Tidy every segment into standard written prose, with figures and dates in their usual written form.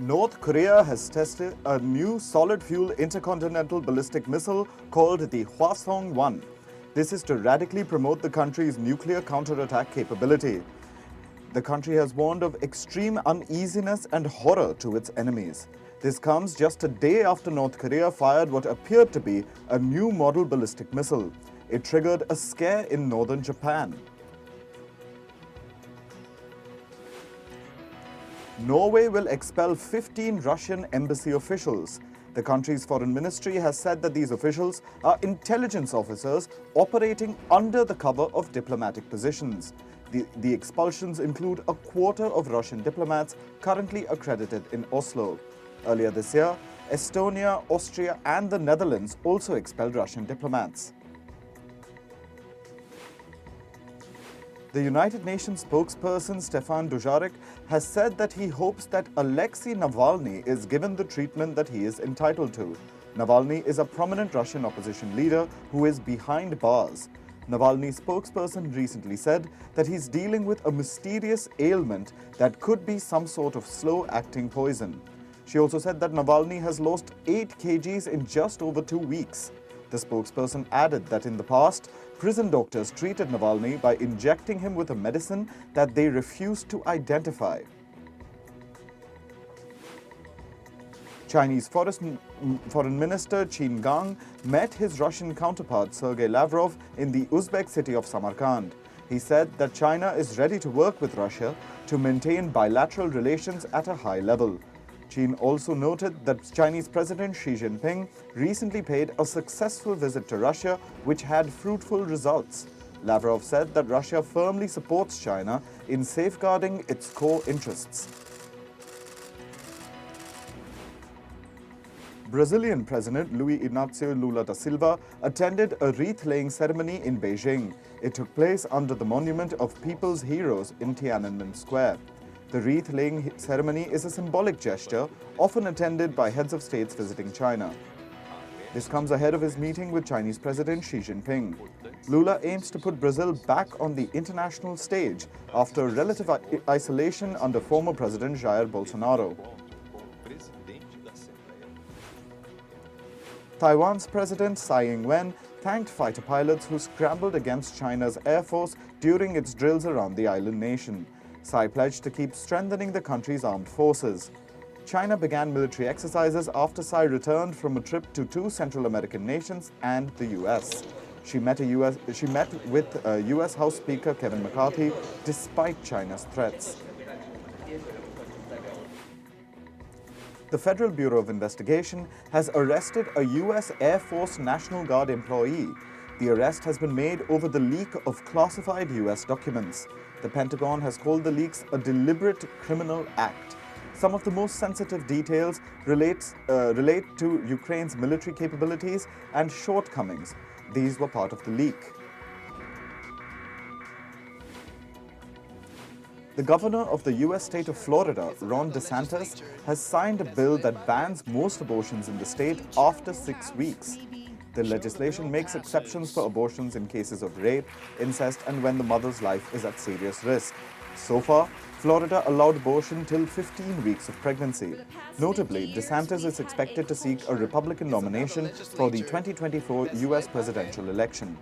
North Korea has tested a new solid-fuel intercontinental ballistic missile called the Hwasong-1. This is to radically promote the country's nuclear counterattack capability. The country has warned of extreme uneasiness and horror to its enemies. This comes just a day after North Korea fired what appeared to be a new model ballistic missile. It triggered a scare in northern Japan. Norway will expel 15 Russian embassy officials. The country's foreign ministry has said that these officials are intelligence officers operating under the cover of diplomatic positions. The expulsions include a quarter of Russian diplomats currently accredited in Oslo. Earlier this year, Estonia, Austria and the Netherlands also expelled Russian diplomats. The United Nations spokesperson Stefan Dujarric has said that he hopes that Alexei Navalny is given the treatment that he is entitled to. Navalny is a prominent Russian opposition leader who is behind bars. Navalny's spokesperson recently said that he's dealing with a mysterious ailment that could be some sort of slow-acting poison. She also said that Navalny has lost 8 kgs in just over 2 weeks. The spokesperson added that in the past, prison doctors treated Navalny by injecting him with a medicine that they refused to identify. Chinese Foreign Minister Qin Gang met his Russian counterpart Sergei Lavrov in the Uzbek city of Samarkand. He said that China is ready to work with Russia to maintain bilateral relations at a high level. Qin also noted that Chinese President Xi Jinping recently paid a successful visit to Russia, which had fruitful results. Lavrov said that Russia firmly supports China in safeguarding its core interests. Brazilian President Luiz Inácio Lula da Silva attended a wreath-laying ceremony in Beijing. It took place under the Monument of People's Heroes in Tiananmen Square. The wreath-laying ceremony is a symbolic gesture often attended by heads of states visiting China. This comes ahead of his meeting with Chinese President Xi Jinping. Lula aims to put Brazil back on the international stage after relative isolation under former President Jair Bolsonaro. Taiwan's President Tsai Ing-wen thanked fighter pilots who scrambled against China's Air Force during its drills around the island nation. Tsai pledged to keep strengthening the country's armed forces. China began military exercises after Tsai returned from a trip to 2 Central American nations and the US. She met with US House Speaker Kevin McCarthy despite China's threats. The Federal Bureau of Investigation has arrested a US Air Force National Guard employee. The arrest has been made over the leak of classified US documents. The Pentagon has called the leaks a deliberate criminal act. Some of the most sensitive details relate to Ukraine's military capabilities and shortcomings. These were part of the leak. The governor of the US state of Florida, Ron DeSantis, has signed a bill that bans most abortions in the state after 6 weeks. The legislation makes exceptions for abortions in cases of rape, incest, and when the mother's life is at serious risk. So far, Florida allowed abortion till 15 weeks of pregnancy. Notably, DeSantis is expected to seek a Republican nomination for the 2024 US presidential election.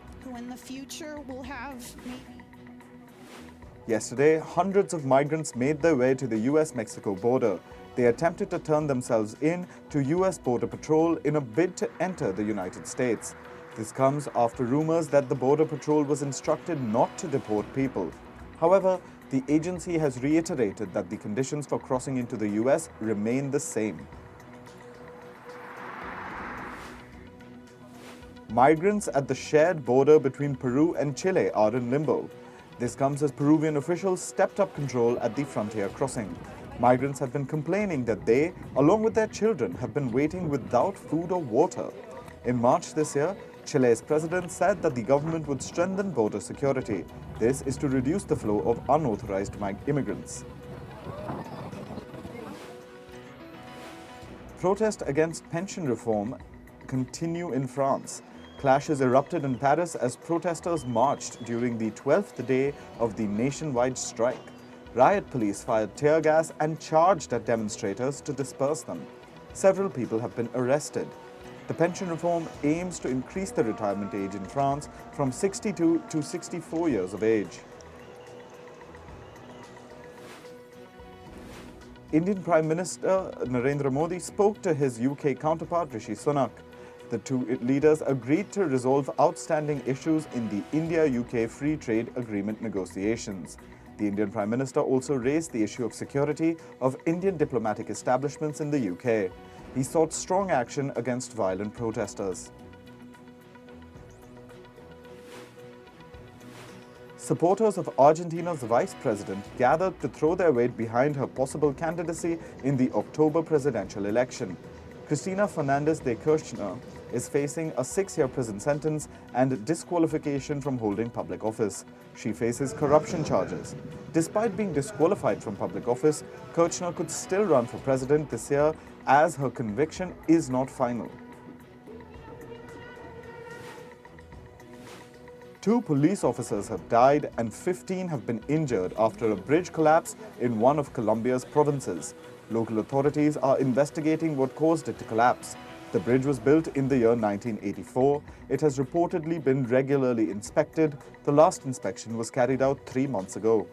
Yesterday, hundreds of migrants made their way to the US-Mexico border. They attempted to turn themselves in to US Border Patrol in a bid to enter the United States. This comes after rumors that the Border Patrol was instructed not to deport people. However, the agency has reiterated that the conditions for crossing into the US remain the same. Migrants at the shared border between Peru and Chile are in limbo. This comes as Peruvian officials stepped up control at the frontier crossing. Migrants have been complaining that they, along with their children, have been waiting without food or water. In March this year, Chile's president said that the government would strengthen border security. This is to reduce the flow of unauthorized immigrants. Protests against pension reform continue in France. Clashes erupted in Paris as protesters marched during the 12th day of the nationwide strike. Riot police fired tear gas and charged at demonstrators to disperse them. Several people have been arrested. The pension reform aims to increase the retirement age in France from 62 to 64 years of age. Indian Prime Minister Narendra Modi spoke to his UK counterpart Rishi Sunak. The two leaders agreed to resolve outstanding issues in the India-UK Free Trade Agreement negotiations. The Indian Prime Minister also raised the issue of security of Indian diplomatic establishments in the UK. He sought strong action against violent protesters. Supporters of Argentina's vice president gathered to throw their weight behind her possible candidacy in the October presidential election. Cristina Fernández de Kirchner is facing a 6-year prison sentence and disqualification from holding public office. She faces corruption charges. Despite being disqualified from public office, Kirchner could still run for president this year as her conviction is not final. 2 police officers have died and 15 have been injured after a bridge collapse in one of Colombia's provinces. Local authorities are investigating what caused it to collapse. The bridge was built in the year 1984. It has reportedly been regularly inspected. The last inspection was carried out 3 months ago.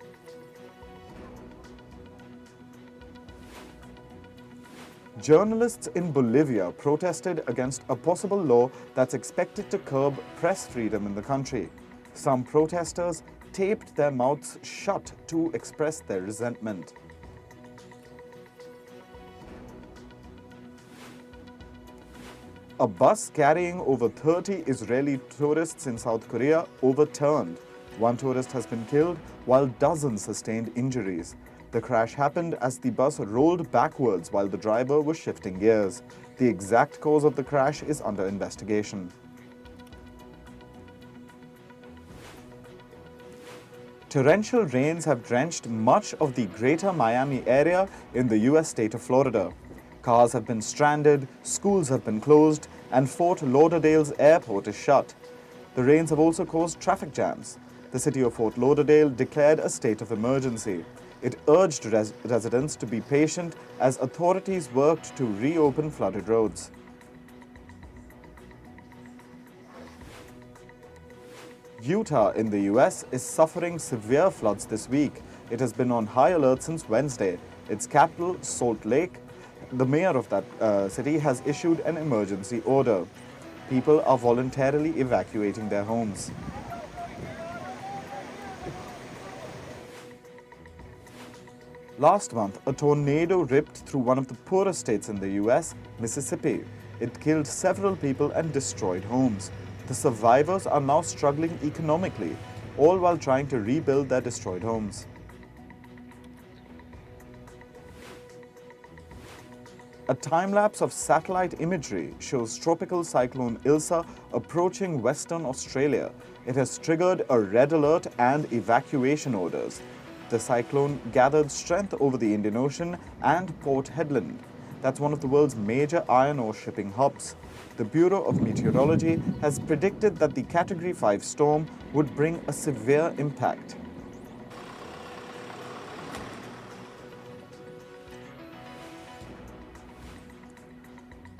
Journalists in Bolivia protested against a possible law that's expected to curb press freedom in the country. Some protesters taped their mouths shut to express their resentment. A bus carrying over 30 Israeli tourists in South Korea overturned. 1 tourist has been killed while dozens sustained injuries. The crash happened as the bus rolled backwards while the driver was shifting gears. The exact cause of the crash is under investigation. Torrential rains have drenched much of the greater Miami area in the U.S. state of Florida. Cars have been stranded, schools have been closed, and Fort Lauderdale's airport is shut. The rains have also caused traffic jams. The city of Fort Lauderdale declared a state of emergency. It urged residents to be patient as authorities worked to reopen flooded roads. Utah in the U.S. is suffering severe floods this week. It has been on high alert since Wednesday. Its capital, Salt Lake, the mayor of that city has issued an emergency order. People are voluntarily evacuating their homes. Last month, a tornado ripped through one of the poorest states in the U.S., Mississippi. It killed several people and destroyed homes. The survivors are now struggling economically, all while trying to rebuild their destroyed homes. A time-lapse of satellite imagery shows tropical cyclone Ilsa approaching Western Australia. It has triggered a red alert and evacuation orders. The cyclone gathered strength over the Indian Ocean and Port Hedland. That's one of the world's major iron ore shipping hubs. The Bureau of Meteorology has predicted that the Category 5 storm would bring a severe impact.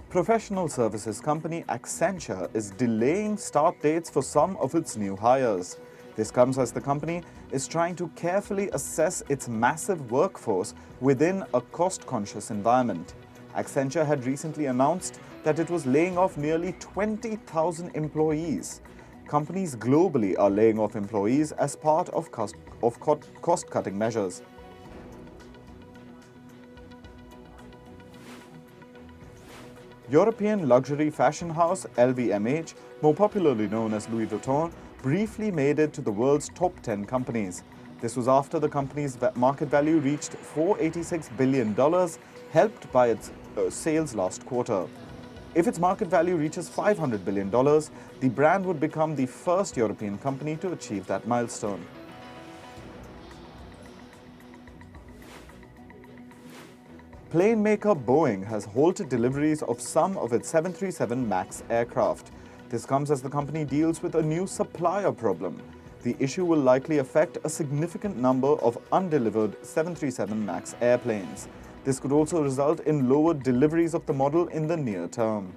Professional services company Accenture is delaying start dates for some of its new hires. This comes as the company is trying to carefully assess its massive workforce within a cost-conscious environment. Accenture had recently announced that it was laying off nearly 20,000 employees. Companies globally are laying off employees as part of cost-cutting measures. European luxury fashion house LVMH, more popularly known as Louis Vuitton, briefly made it to the world's top 10 companies. This was after the company's market value reached $486 billion, helped by its sales last quarter. If its market value reaches $500 billion, the brand would become the first European company to achieve that milestone. Plane maker Boeing has halted deliveries of some of its 737 MAX aircraft. This comes as the company deals with a new supplier problem. The issue will likely affect a significant number of undelivered 737 MAX airplanes. This could also result in lower deliveries of the model in the near term.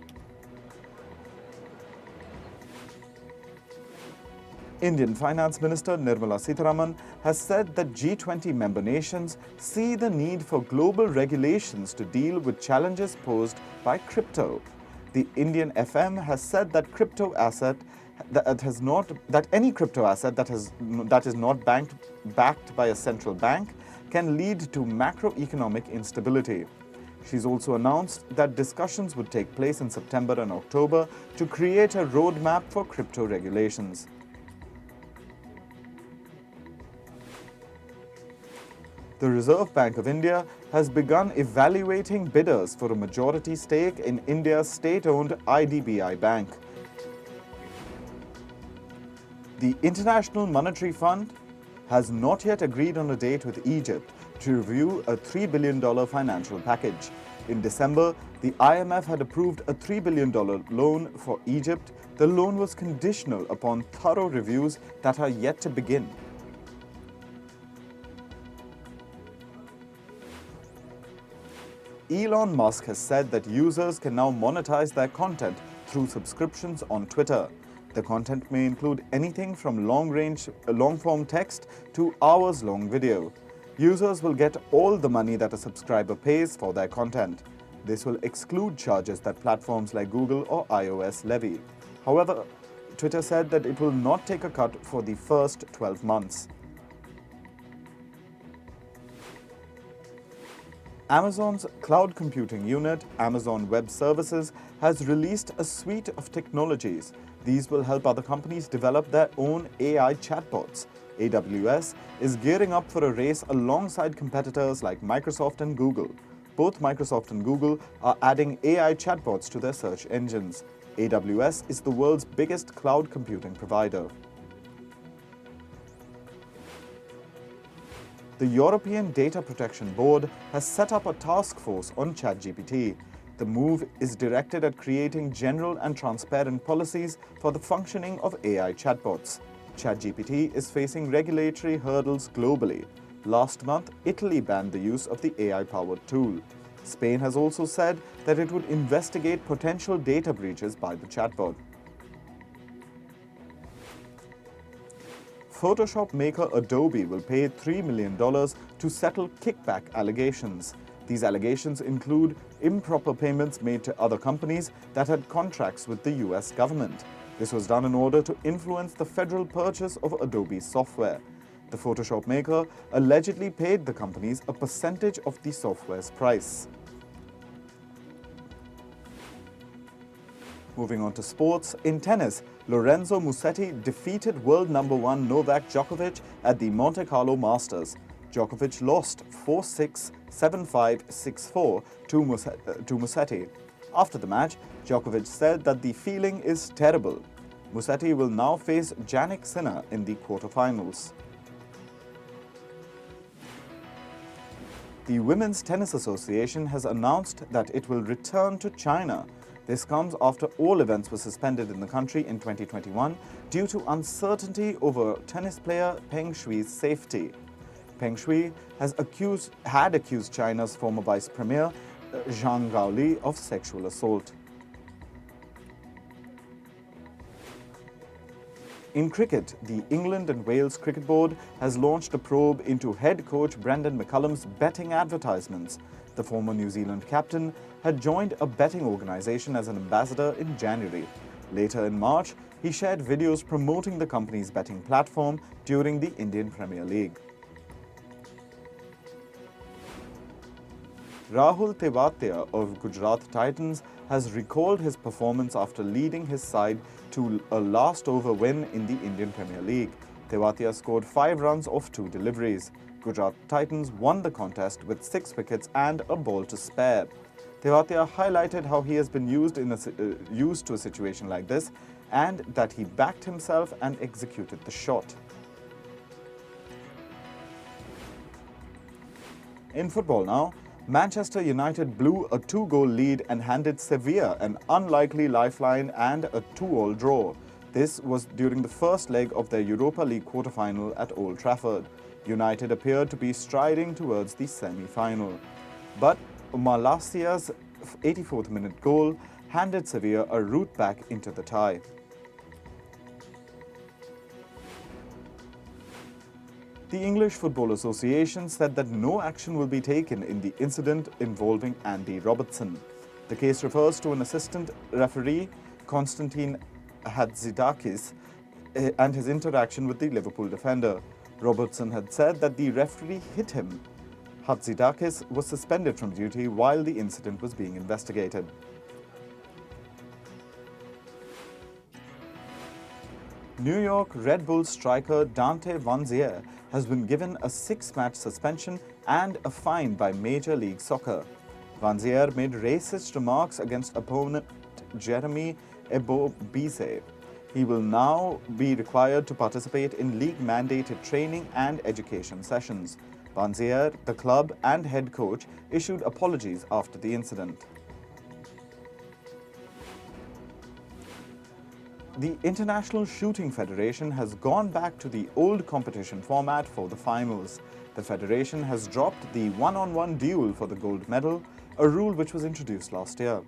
Indian Finance Minister Nirmala Sitharaman has said that G20 member nations see the need for global regulations to deal with challenges posed by crypto. The Indian FM has said that any crypto asset that is not backed by a central bank can lead to macroeconomic instability. She's also announced that discussions would take place in September and October to create a roadmap for crypto regulations. The Reserve Bank of India has begun evaluating bidders for a majority stake in India's state-owned IDBI Bank. The International Monetary Fund has not yet agreed on a date with Egypt to review a $3 billion financial package. In December, the IMF had approved a $3 billion loan for Egypt. The loan was conditional upon thorough reviews that are yet to begin. Elon Musk has said that users can now monetize their content through subscriptions on Twitter. The content may include anything from long-form text to hours-long video. Users will get all the money that a subscriber pays for their content. This will exclude charges that platforms like Google or iOS levy. However, Twitter said that it will not take a cut for the first 12 months. Amazon's cloud computing unit, Amazon Web Services, has released a suite of technologies. These will help other companies develop their own AI chatbots. AWS is gearing up for a race alongside competitors like Microsoft and Google. Both Microsoft and Google are adding AI chatbots to their search engines. AWS is the world's biggest cloud computing provider. The European Data Protection Board has set up a task force on ChatGPT. The move is directed at creating general and transparent policies for the functioning of AI chatbots. ChatGPT is facing regulatory hurdles globally. Last month, Italy banned the use of the AI-powered tool. Spain has also said that it would investigate potential data breaches by the chatbot. Photoshop maker Adobe will pay $3 million to settle kickback allegations. These allegations include improper payments made to other companies that had contracts with the US government. This was done in order to influence the federal purchase of Adobe's software. The Photoshop maker allegedly paid the companies a percentage of the software's price. Moving on to sports, in tennis, Lorenzo Musetti defeated world number 1 Novak Djokovic at the Monte Carlo Masters. Djokovic lost 4-6, 7-5, 6-4 to Musetti. After the match, Djokovic said that the feeling is terrible. Musetti will now face Jannik Sinner in the quarterfinals. The Women's Tennis Association has announced that it will return to China. This comes after all events were suspended in the country in 2021 due to uncertainty over tennis player Peng Shui's safety. Peng Shui had accused China's former vice premier Zhang Gaoli of sexual assault. In cricket, the England and Wales Cricket Board has launched a probe into head coach Brendan McCullum's betting advertisements. The former New Zealand captain had joined a betting organisation as an ambassador in January. Later in March, he shared videos promoting the company's betting platform during the Indian Premier League. Rahul Tewatia of Gujarat Titans has recalled his performance after leading his side to a last-over win in the Indian Premier League. Tewatia scored 5 runs off 2 deliveries. Gujarat Titans won the contest with 6 wickets and a ball to spare. Tewatia highlighted how he has been used to a situation like this and that he backed himself and executed the shot. In football now, Manchester United blew a 2-goal lead and handed Sevilla an unlikely lifeline and a 2-all draw. This was during the first leg of their Europa League quarter-final at Old Trafford. United appeared to be striding towards the semi-final. But Malasia's 84th minute goal handed Sevilla a route back into the tie. The English Football Association said that no action will be taken in the incident involving Andy Robertson. The case refers to an assistant referee, Konstantin Hadzidakis, and his interaction with the Liverpool defender. Robertson had said that the referee hit him. Hadzidakis was suspended from duty while the incident was being investigated. New York Red Bull striker Dante Vanzeir has been given a 6-match suspension and a fine by Major League Soccer. Vanzeir made racist remarks against opponent Jeremy Ebobisse. He will now be required to participate in league-mandated training and education sessions. Vanzeir, the club and head coach, issued apologies after the incident. The International Shooting Federation has gone back to the old competition format for the finals. The federation has dropped the one-on-one duel for the gold medal, a rule which was introduced last year.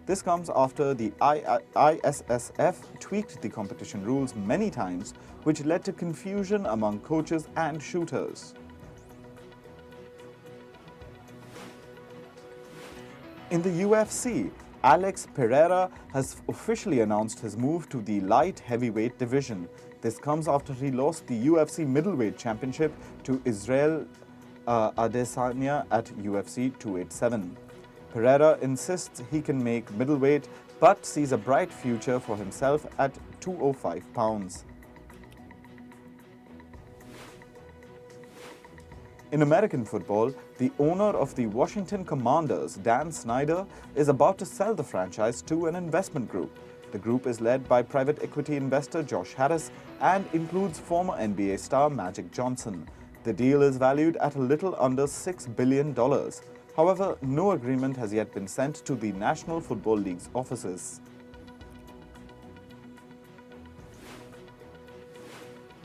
This comes after the ISSF tweaked the competition rules many times, which led to confusion among coaches and shooters. In the UFC, Alex Pereira has officially announced his move to the light heavyweight division. This comes after he lost the UFC middleweight championship to Israel Adesanya at UFC 287. Pereira insists he can make middleweight but sees a bright future for himself at 205 pounds. In American football, the owner of the Washington Commanders, Dan Snyder, is about to sell the franchise to an investment group. The group is led by private equity investor Josh Harris and includes former NBA star Magic Johnson. The deal is valued at a little under $6 billion. However, no agreement has yet been sent to the National Football League's offices.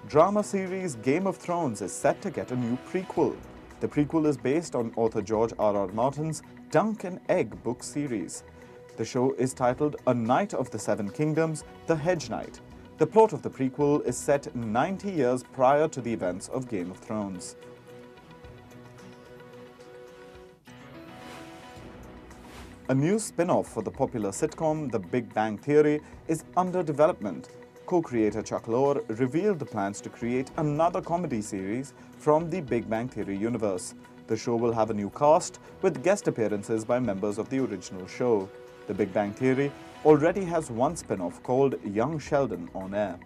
Drama series Game of Thrones is set to get a new prequel. The prequel is based on author George R.R. Martin's Dunk and Egg book series. The show is titled A Knight of the Seven Kingdoms, The Hedge Knight. The plot of the prequel is set 90 years prior to the events of Game of Thrones. A new spin-off for the popular sitcom The Big Bang Theory is under development. Co-creator Chuck Lorre revealed the plans to create another comedy series from the Big Bang Theory universe. The show will have a new cast with guest appearances by members of the original show. The Big Bang Theory already has one spin-off called Young Sheldon on air.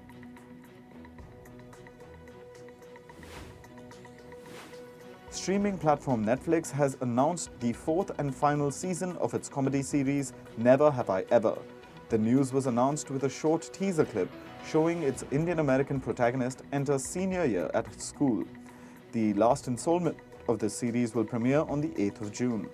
Streaming platform Netflix has announced the 4th and final season of its comedy series Never Have I Ever. The news was announced with a short teaser clip showing its Indian-American protagonist enter senior year at school. The last installment of this series will premiere on the 8th of June.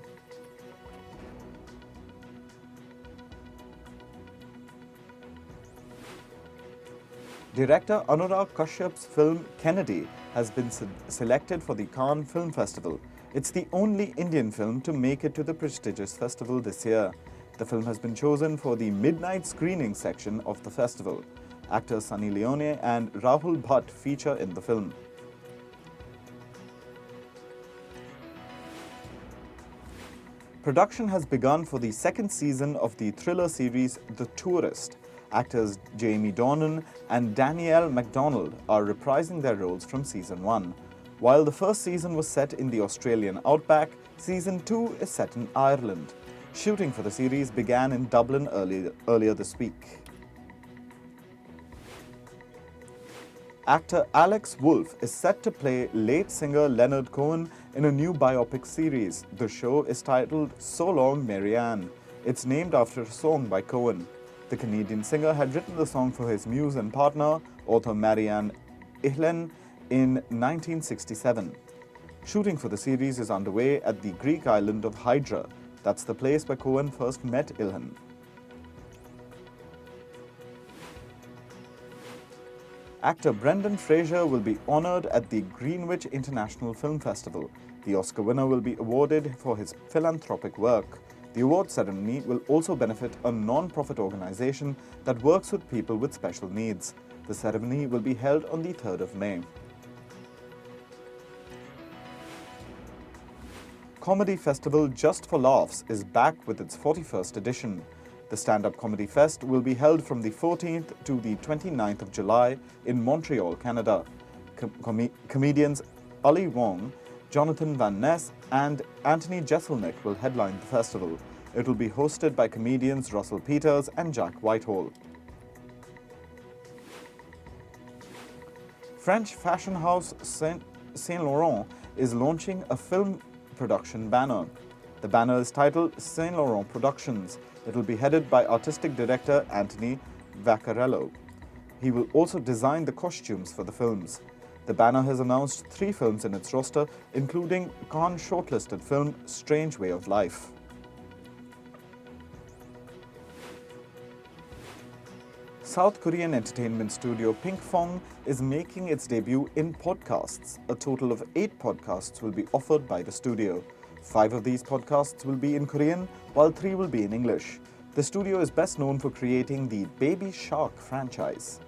Director Anurag Kashyap's film Kennedy has been selected for the Cannes Film Festival. It's the only Indian film to make it to the prestigious festival this year. The film has been chosen for the midnight screening section of the festival. Actors Sunny Leone and Rahul Bhatt feature in the film. Production has begun for the second season of the thriller series The Tourist. Actors Jamie Dornan and Danielle MacDonald are reprising their roles from Season 1. While the first season was set in the Australian outback, Season 2 is set in Ireland. Shooting for the series began in Dublin earlier this week. Actor Alex Wolff is set to play late singer Leonard Cohen in a new biopic series. The show is titled So Long, Marianne. It's named after a song by Cohen. The Canadian singer had written the song for his muse and partner, author Marianne Ihlen, in 1967. Shooting for the series is underway at the Greek island of Hydra. That's the place where Cohen first met Ilhan. Actor Brendan Fraser will be honored at the Greenwich International Film Festival. The Oscar winner will be awarded for his philanthropic work. The award ceremony will also benefit a non-profit organization that works with people with special needs. The ceremony will be held on the 3rd of May. Comedy festival Just for Laughs is back with its 41st edition. The Stand-Up Comedy Fest will be held from the 14th to the 29th of July in Montreal, Canada. Comedians Ali Wong, Jonathan Van Ness and Anthony Jeselnik will headline the festival. It will be hosted by comedians Russell Peters and Jack Whitehall. French fashion house Saint Laurent is launching a film production banner. The banner is titled Saint Laurent Productions. It will be headed by artistic director Anthony Vaccarello. He will also design the costumes for the films. The banner has announced 3 films in its roster, including Cannes shortlisted film Strange Way of Life. South Korean entertainment studio Pinkfong is making its debut in podcasts. A total of 8 podcasts will be offered by the studio. 5 of these podcasts will be in Korean, while 3 will be in English. The studio is best known for creating the Baby Shark franchise.